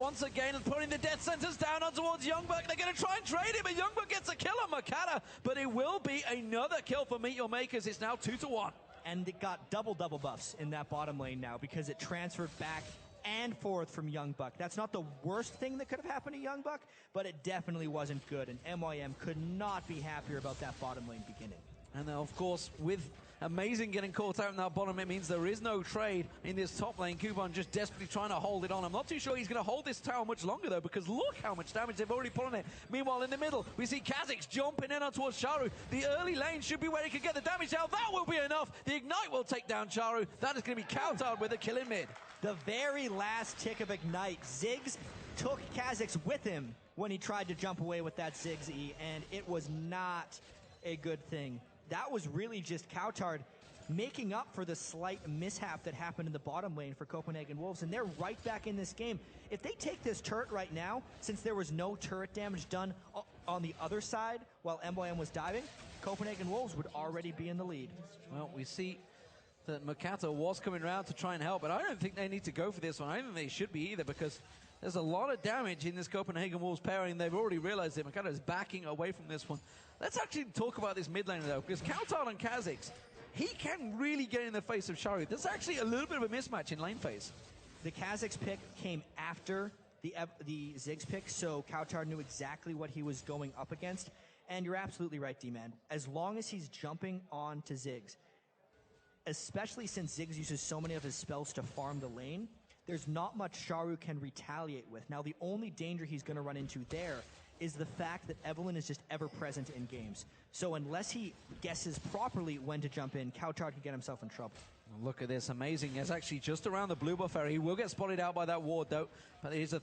Once again, putting the death sentence down on towards Youngbuck. They're going to try and trade him, but Youngbuck gets a kill on Makata. But it will be another kill for Meet Your Makers. It's now 2-1. And it got double buffs in that bottom lane now because it transferred back and forth from Youngbuck. That's not the worst thing that could have happened to Youngbuck, but it definitely wasn't good. And MYM could not be happier about that bottom lane beginning. And then, of course, with Amazing getting caught out in that bottom, it means there is no trade in this top lane. Kuban just desperately trying to hold it on. I'm not too sure he's going to hold this tower much longer, though, because look how much damage they've already put on it. Meanwhile, in the middle, we see Kha'Zix jumping in on towards Charu. The early lane should be where he can get the damage out. That will be enough. The Ignite will take down Charu. That is going to be countered with a kill in mid. The very last tick of Ignite, Ziggs took Kha'Zix with him when he tried to jump away with that Ziggs E, and it was not a good thing. That was really just Coulthard making up for the slight mishap that happened in the bottom lane for Copenhagen Wolves, and they're right back in this game. If they take this turret right now, since there was no turret damage done on the other side while MYM was diving, Copenhagen Wolves would already be in the lead. Well, we see that Makata was coming around to try and help, but I don't think they need to go for this one. I don't think they should be either, because there's a lot of damage in this Copenhagen Wolves pairing. They've already realized it. Makata is backing away from this one. Let's actually talk about this mid lane, though, because Coulthard and Kha'Zix, he can really get in the face of Charu. There's actually a little bit of a mismatch in lane phase. The Kha'Zix pick came after the Ziggs pick, so Coulthard knew exactly what he was going up against. And you're absolutely right, D-Man. As long as he's jumping on to Ziggs, especially since Ziggs uses so many of his spells to farm the lane, there's not much Charu can retaliate with. Now, the only danger he's going to run into there is the fact that Evelynn is just ever present in games. So unless he guesses properly when to jump in, Coulthard can get himself in trouble. Look at this, Amazing. It's actually just around the blue buff area. He will get spotted out by that ward, though, but it is a